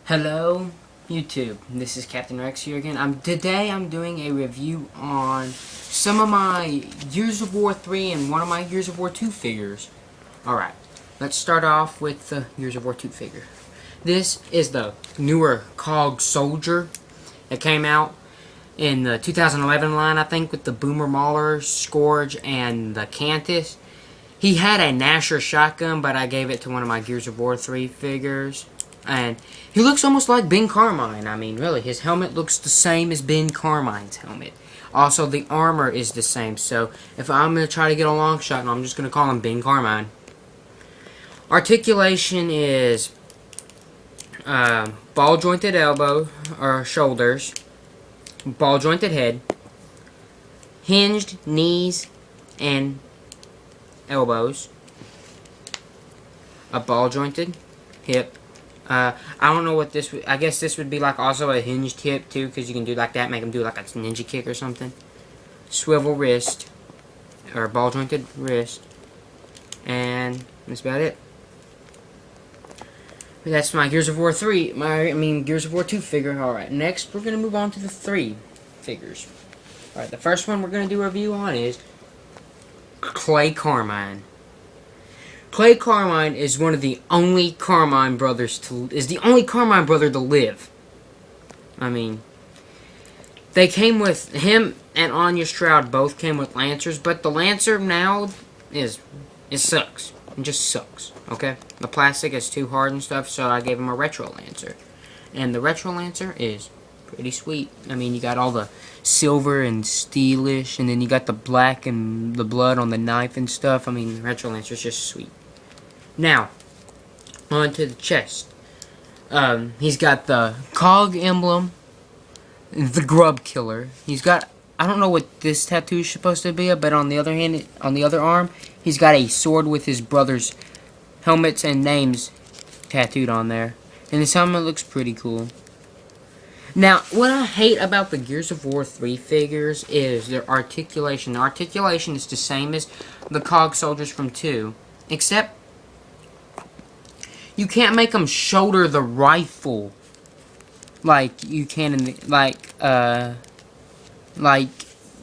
Hello, YouTube. This is Captain Rex here again. Today I'm doing a review on some of my Gears of War 3 and one of my Gears of War 2 figures. Alright, let's start off with the Gears of War 2 figure. This is the newer COG Soldier. It came out in the 2011 line, I think, with the Boomer Mauler, Scourge, and the Cantus. He had a Nasher shotgun, but I gave it to one of my Gears of War 3 figures. And he looks almost like Ben Carmine. I mean, really, his helmet looks the same as Ben Carmine's helmet. Also, the armor is the same. So, if I'm going to try to get a long shot, I'm just going to call him Ben Carmine. Articulation is ball-jointed elbow, or shoulders, ball-jointed head, hinged knees and elbows, a ball-jointed hip. I don't know what this would... I guess this would be like also a hinged hip too, because you can do like that, make them do like a ninja kick or something. Swivel wrist, or ball jointed wrist, and that's about it. That's my Gears of War 3, Gears of War 2 figure. Alright, next we're going to move on to the 3 figures. Alright, the first one we're going to do a review on is Clay Carmine. Clay Carmine is one of the only Carmine brothers the only Carmine brother to live. I mean, they came with him and Anya Stroud both came with Lancers, but the Lancer now it sucks. It just sucks. Okay, the plastic is too hard and stuff, so I gave him a Retro Lancer, and the Retro Lancer is pretty sweet. I mean, you got all the silver and steelish, and then you got the black and the blood on the knife and stuff. I mean, the Retro Lancer is just sweet. Now, onto the chest. He's got the COG emblem, the Grub Killer. He's got, I don't know what this tattoo is supposed to be, but on the other hand, on the other arm, he's got a sword with his brother's helmets and names tattooed on there. And his helmet looks pretty cool. Now, what I hate about the Gears of War 3 figures is their articulation. The articulation is the same as the COG soldiers from 2, except you can't make them shoulder the rifle like you can in the, like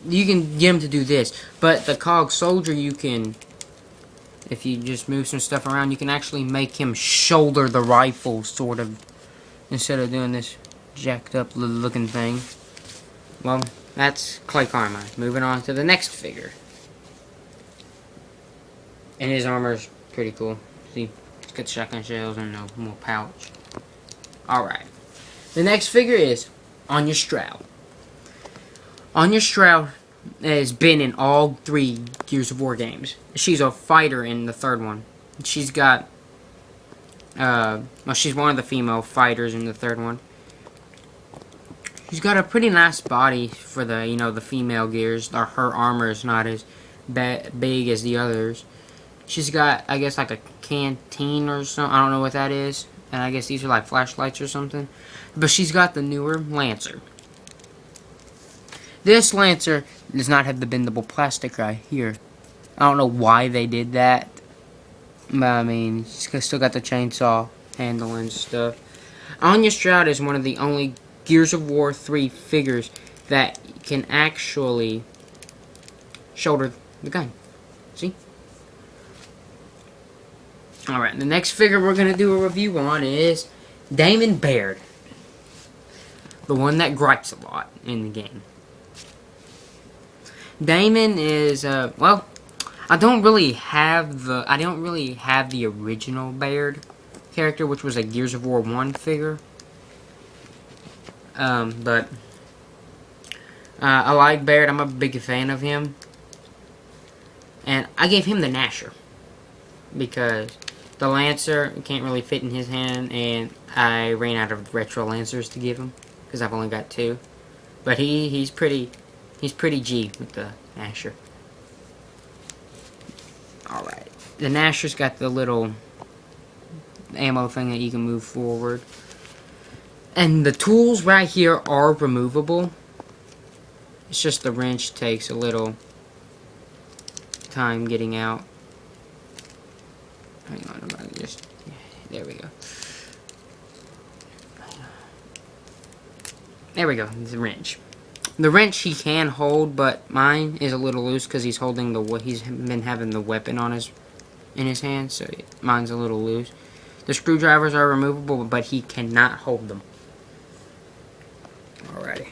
you can get them to do this, but the COG soldier, you can, if you just move some stuff around, you can actually make him shoulder the rifle, sort of, instead of doing this jacked up looking thing. Well, that's Clay Carmine. Moving on to the next figure, and his armor's pretty cool. See, it's got shotgun shells and no more pouch. Alright. The next figure is Anya Stroud. Anya Stroud has been in all 3 Gears of War games. She's a fighter in the 3rd one. She's got, well, she's one of the female fighters in the 3rd one. She's got a pretty nice body for the, the female Gears. Her armor is not as big as the others. She's got, I guess, like a canteen or something. I don't know what that is. And I guess these are like flashlights or something. But she's got the newer Lancer. This Lancer does not have the bendable plastic right here. I don't know why they did that. But, I mean, she's still got the chainsaw handle and stuff. Anya Stroud is one of the only Gears of War 3 figures that can actually shoulder the gun. See? Alright, the next figure we're going to do a review on is Damon Baird. The one that gripes a lot in the game. Damon is, well, I don't really have the original Baird character, which was a Gears of War 1 figure. But I like Baird. I'm a big fan of him. And I gave him the Nasher, because the Lancer can't really fit in his hand, and I ran out of Retro Lancers to give him, because I've only got 2. But he's pretty G with the Nasher. Alright. The Nasher's got the little ammo thing that you can move forward. And the tools right here are removable. It's just the wrench takes a little time getting out. Hang on, I'm gonna just... There we go. There we go. The wrench. The wrench he can hold, but mine is a little loose because he's holding he's been having the weapon in his hand, so mine's a little loose. The screwdrivers are removable, but he cannot hold them. Alrighty.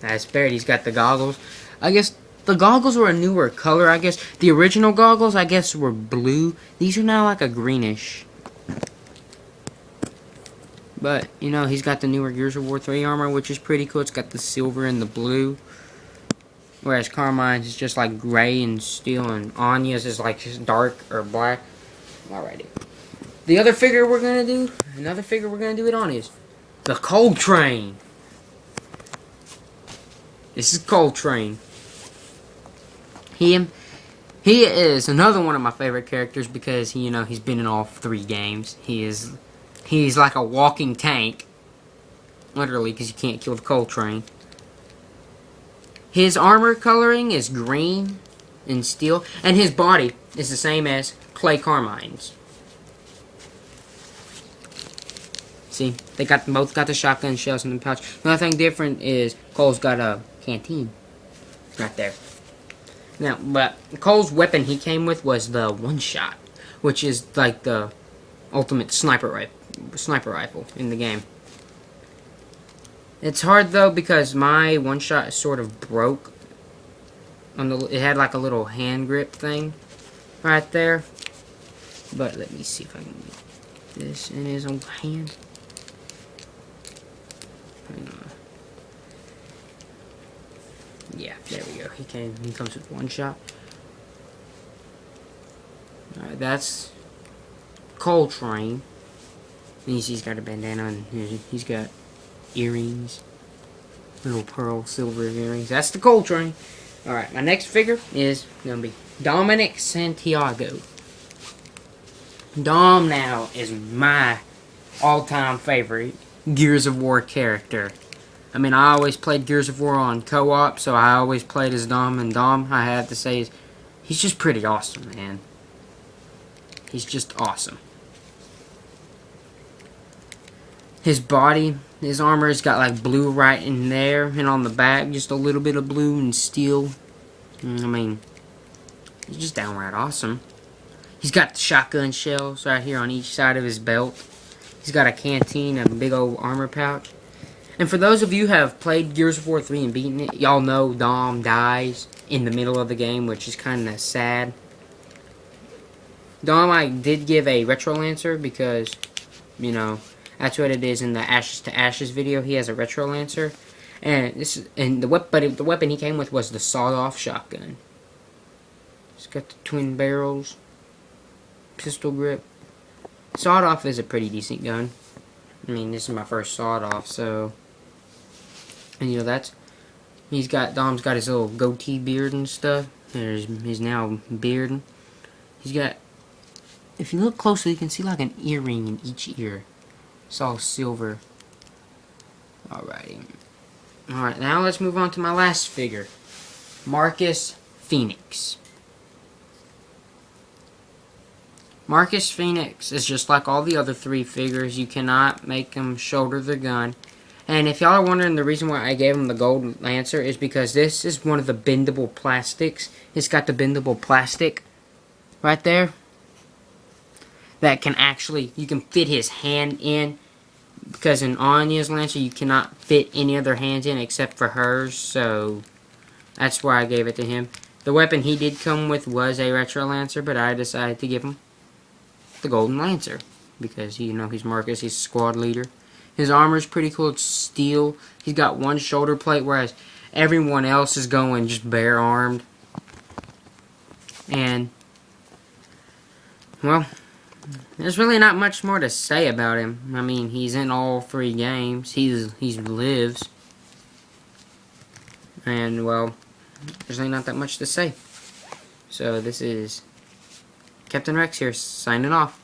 That's Barrett. He's got the goggles. I guess the goggles were a newer color. I guess the original goggles, I guess, were blue. These are now like a greenish. But, you know, he's got the newer Gears of War 3 armor, which is pretty cool. It's got the silver and the blue. Whereas Carmine's is just like gray and steel, and Anya's is like just dark or black. Alrighty. The other figure we're going to do, another figure we're going to do it on is the Cold Train. This is Cold Train. He is another one of my favorite characters because he's been in all 3 games. He's like a walking tank, literally, because you can't kill the Cold Train. His armor coloring is green and steel, and his body is the same as Clay Carmine's. See, they both got the shotgun shells in the pouch. The only thing different is Cole's got a canteen right there. Now, but Cole's weapon he came with was the one-shot, which is like the ultimate sniper rifle in the game. It's hard though because my one-shot sort of broke. It had like a little hand grip thing right there. But let me see if I can get this in his own hand. Yeah, there we go. He comes with one shot. Alright, that's Cold Train. He's got a bandana and he's got earrings. Little pearl silver earrings. That's the Cold Train. Alright, my next figure is going to be Dominic Santiago. Dom now is my all-time favorite Gears of War character. I mean, I always played Gears of War on co-op, so I always played as Dom. And Dom, I have to say, he's just pretty awesome, man. He's just awesome. His body, his armor has got like blue right in there, and on the back, just a little bit of blue and steel. I mean, he's just downright awesome. He's got the shotgun shells right here on each side of his belt. He's got a canteen, a big old armor pouch. And for those of you who have played Gears of War 3 and beaten it, y'all know Dom dies in the middle of the game, which is kind of sad. Dom, I did give a Retro Lancer because, that's what it is in the Ashes to Ashes video. He has a Retro Lancer. And the weapon he came with was the sawed-off shotgun. It's got the twin barrels, pistol grip. Sawed-off is a pretty decent gun. I mean, this is my first sawed-off, so... And, Dom's got his little goatee beard and stuff. There's his now beard. He's got... If you look closely, you can see like an earring in each ear. It's all silver. Alrighty. Alright, now let's move on to my last figure. Marcus Phoenix. Marcus Phoenix is just like all the other 3 figures. You cannot make him shoulder the gun. And if y'all are wondering the reason why I gave him the gold lancer is because this is one of the bendable plastics. It's got the bendable plastic right there. That can actually, you can fit his hand in. Because in Anya's lancer, you cannot fit any other hands in except for hers. So, that's why I gave it to him. The weapon he did come with was a Retro Lancer, but I decided to give him the Golden Lancer. Because, he's Marcus, he's squad leader. His armor is pretty cool, it's steel. He's got one shoulder plate, whereas everyone else is going just bare-armed. And, well... There's really not much more to say about him. I mean, he's in all 3 games. He lives. And, well, there's really not that much to say. So, this is Captain Rex here, signing off.